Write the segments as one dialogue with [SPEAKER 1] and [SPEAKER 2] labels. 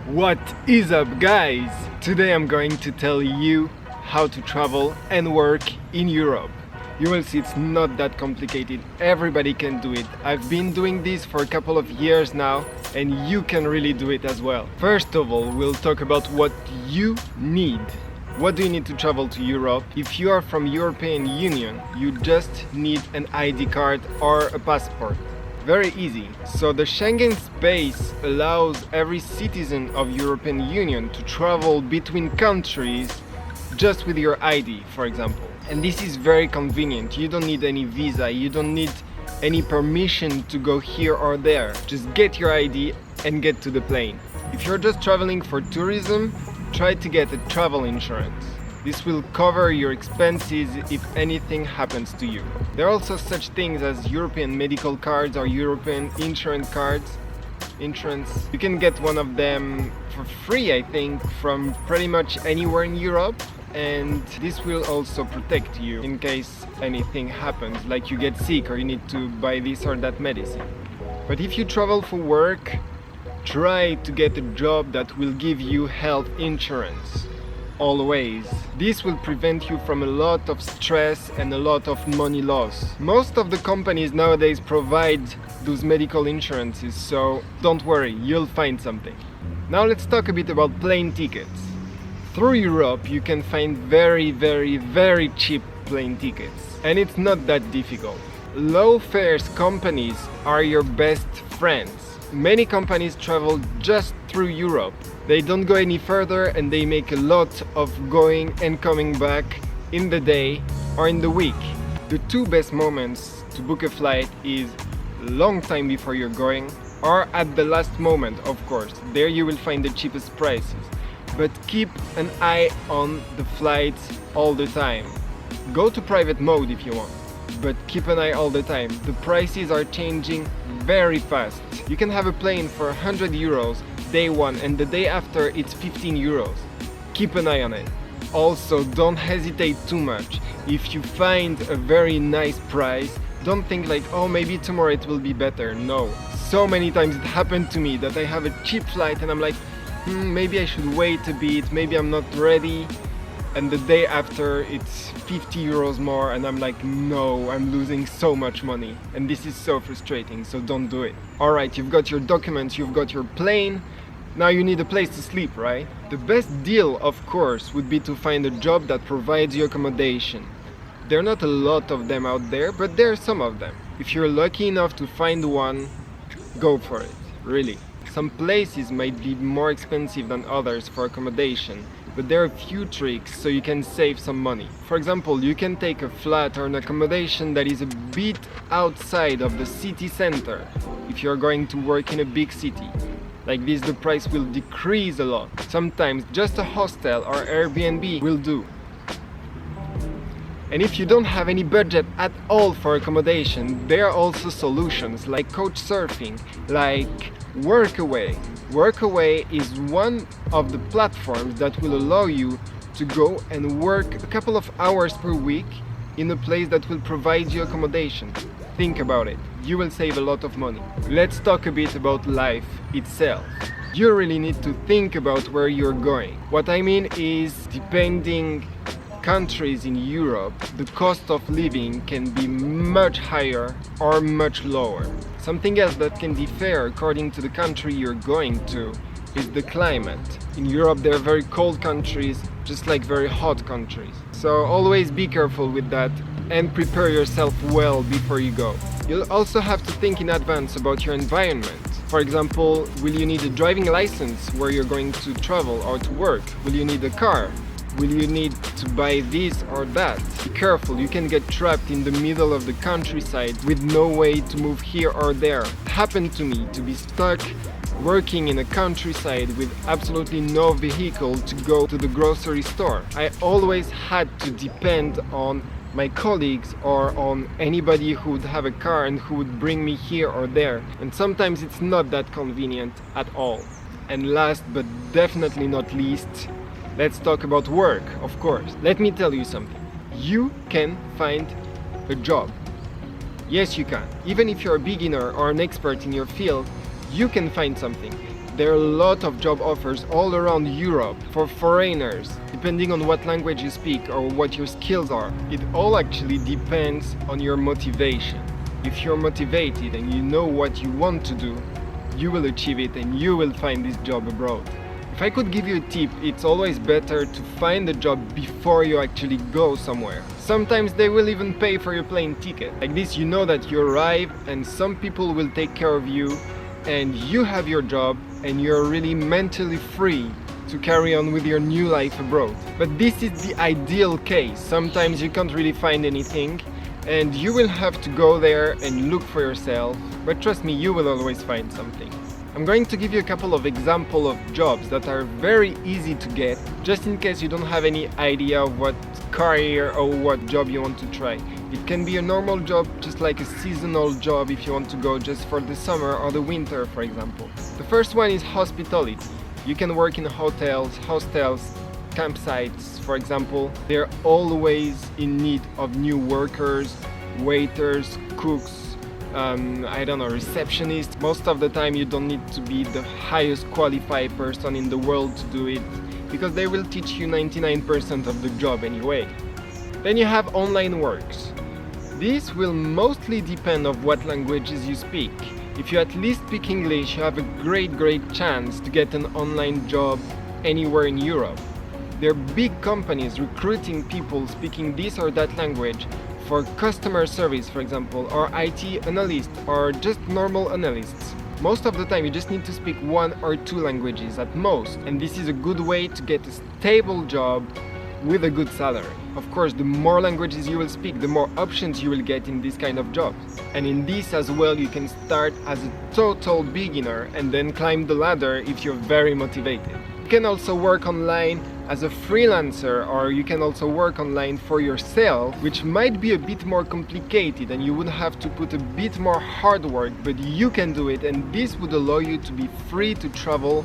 [SPEAKER 1] What is up, guys? Today I'm going to tell you how to travel and work in Europe. You will see it's not that complicated, everybody can do it. I've been doing this for a couple of years now and you can really do it as well. First of all, we'll talk about what you need. What do you need to travel to Europe? If you are from European Union, you just need an ID card or a passport. Very easy. So the Schengen space allows every citizen of European Union to travel between countries just with your ID, for example. And this is very convenient. You don't need any visa, you don't need any permission to go here or there. Just get your ID and get to the plane. If you're just traveling for tourism, try to get a travel insurance. This will cover your expenses if anything happens to you. There are also such things as European medical cards or European insurance cards. You can get one of them for free, I think, from pretty much anywhere in Europe. And this will also protect you in case anything happens, like you get sick or you need to buy this or that medicine. But if you travel for work, try to get a job that will give you health insurance. Always. This will prevent you from a lot of stress and a lot of money loss. Most of the companies nowadays provide those medical insurances, so don't worry, you'll find something. Now let's talk a bit about plane tickets. Through Europe you can find very cheap plane tickets, and it's not that difficult. Low fares companies are your best friends. Many companies travel just through Europe. They don't go any further and they make a lot of going and coming back in the day or in the week. The two best moments to book a flight is a long time before you're going or at the last moment, of course. There you will find the cheapest prices. But keep an eye on the flights all the time. Go to private mode if you want, but keep an eye all the time. The prices are changing very fast. You can have a plane for 100 euros day one and the day after it's 15 euros. Keep an eye on it. Also, don't hesitate too much. If you find a very nice price, don't think like, oh, maybe tomorrow it will be better. No. So many times it happened to me that I have a cheap flight and I'm like, maybe I should wait a bit, maybe I'm not ready. And the day after it's 50 euros more and I'm like, no, I'm losing so much money. And this is so frustrating, so don't do it. Alright, you've got your documents, you've got your plane. Now you need a place to sleep, right? The best deal, of course, would be to find a job that provides you accommodation. There are not a lot of them out there, but there are some of them. If you're lucky enough to find one, go for it, really. Some places might be more expensive than others for accommodation, but there are a few tricks so you can save some money. For example, you can take a flat or an accommodation that is a bit outside of the city center if you're going to work in a big city. Like this, the price will decrease a lot. Sometimes just a hostel or Airbnb will do. And if you don't have any budget at all for accommodation, there are also solutions like couchsurfing, like Workaway. Workaway is one of the platforms that will allow you to go and work a couple of hours per week in a place that will provide you accommodation. Think about it, you will save a lot of money. Let's talk a bit about life itself. You really need to think about where you're going. What I mean is, depending countries in Europe, the cost of living can be much higher or much lower. Something else that can differ according to the country you're going to is the climate. In Europe there are very cold countries, just like very hot countries. So always be careful with that and prepare yourself well before you go. You'll also have to think in advance about your environment. For example, will you need a driving license where you're going to travel or to work? Will you need a car? Will you need to buy this or that? Be careful, you can get trapped in the middle of the countryside with no way to move here or there. It happened to me to be stuck working in a countryside with absolutely no vehicle to go to the grocery store. I always had to depend on my colleagues or on anybody who would have a car and who would bring me here or there. And sometimes it's not that convenient at all. And last but definitely not least, let's talk about work, of course. Let me tell you something. You can find a job. Yes, you can. Even if you're a beginner or an expert in your field, you can find something. There are a lot of job offers all around Europe for foreigners, depending on what language you speak or what your skills are. It all actually depends on your motivation. If you're motivated and you know what you want to do, you will achieve it and you will find this job abroad. If I could give you a tip, it's always better to find a job before you actually go somewhere. Sometimes they will even pay for your plane ticket. Like this, you know that you arrive and some people will take care of you and you have your job and you're really mentally free to carry on with your new life abroad. But this is the ideal case. Sometimes you can't really find anything and you will have to go there and look for yourself. But trust me, you will always find something. I'm going to give you a couple of examples of jobs that are very easy to get, just in case you don't have any idea of what career or what job you want to try. It can be a normal job, just like a seasonal job if you want to go just for the summer or the winter, for example. The first one is hospitality. You can work in hotels, hostels, campsites, for example. They're always in need of new workers, waiters, cooks, receptionist. Most of the time you don't need to be the highest qualified person in the world to do it, because they will teach you 99% of the job anyway. Then you have online works. This will mostly depend on what languages you speak. If you at least speak English, you have a great chance to get an online job anywhere in Europe. There are big companies recruiting people speaking this or that language for customer service, for example, or IT analysts, or just normal analysts. Most of the time you just need to speak 1 or 2 languages at most, and this is a good way to get a stable job with a good salary. Of course, the more languages you will speak, the more options you will get in this kind of jobs. And in this as well, you can start as a total beginner and then climb the ladder if you're very motivated. You can also work online as a freelancer, or you can also work online for yourself, which might be a bit more complicated and you would have to put a bit more hard work, but you can do it, and this would allow you to be free to travel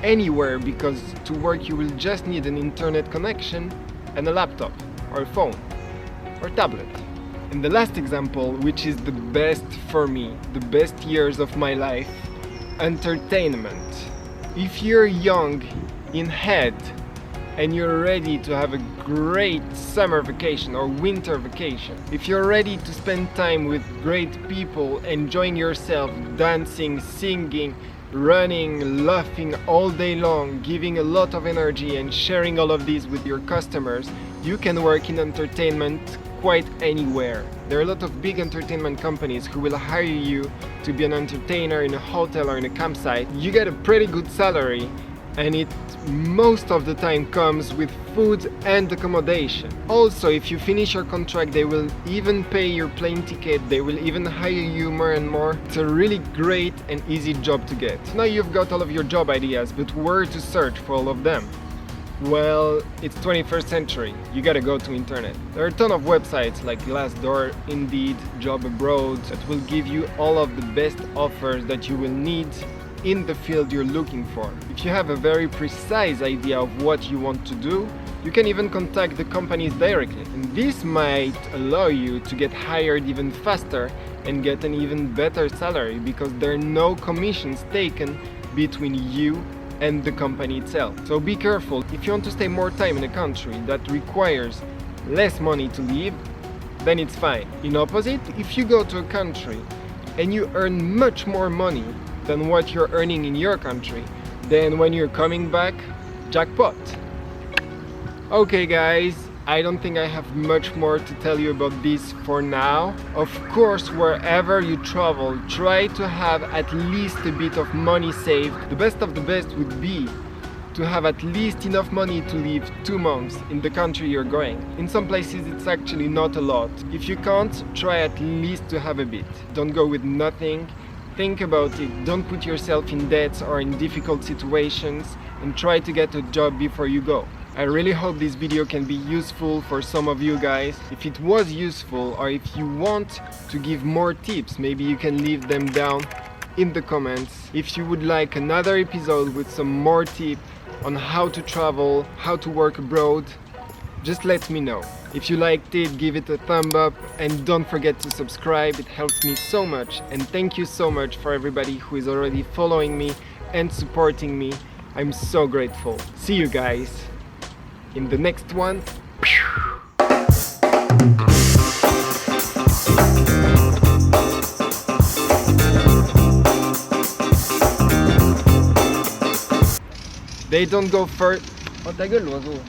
[SPEAKER 1] anywhere, because to work you will just need an internet connection and a laptop or a phone or tablet. And the last example, which is the best for me, the best years of my life, entertainment. If you're young in head and you're ready to have a great summer vacation or winter vacation, if you're ready to spend time with great people, enjoying yourself, dancing, singing, running, laughing all day long, giving a lot of energy and sharing all of this with your customers, you can work in entertainment quite anywhere. There are a lot of big entertainment companies who will hire you to be an entertainer in a hotel or in a campsite. You get a pretty good salary, and it most of the time comes with food and accommodation. Also, if you finish your contract, they will even pay your plane ticket, they will even hire you more and more. It's a really great and easy job to get. Now you've got all of your job ideas, but where to search for all of them? Well, it's 21st century, you gotta go to internet. There are a ton of websites like Glassdoor, Indeed, Job Abroad that will give you all of the best offers that you will need in the field you're looking for. If you have a very precise idea of what you want to do, you can even contact the companies directly. And this might allow you to get hired even faster and get an even better salary, because there are no commissions taken between you and the company itself. So be careful. If you want to stay more time in a country that requires less money to live, then it's fine. In opposite, if you go to a country and you earn much more money than what you're earning in your country, then when you're coming back, jackpot. Okay guys, I don't think I have much more to tell you about this for now. Of course, wherever you travel, try to have at least a bit of money saved. The best of the best would be to have at least enough money to live 2 months in the country you're going. In some places it's actually not a lot. If you can't, try at least to have a bit. Don't go with nothing. Think about it. Don't put yourself in debt or in difficult situations, and try to get a job before you go. I really hope this video can be useful for some of you guys. If it was useful, or if you want to give more tips, maybe you can leave them down in the comments. If you would like another episode with some more tips on how to travel, how to work abroad, just let me know. If you liked it, give it a thumb up, and don't forget to subscribe. It helps me so much, and thank you so much for everybody who is already following me and supporting me. I'm so grateful. See you guys in the next one. They don't go first.
[SPEAKER 2] Oh ta gueule l'oiseau.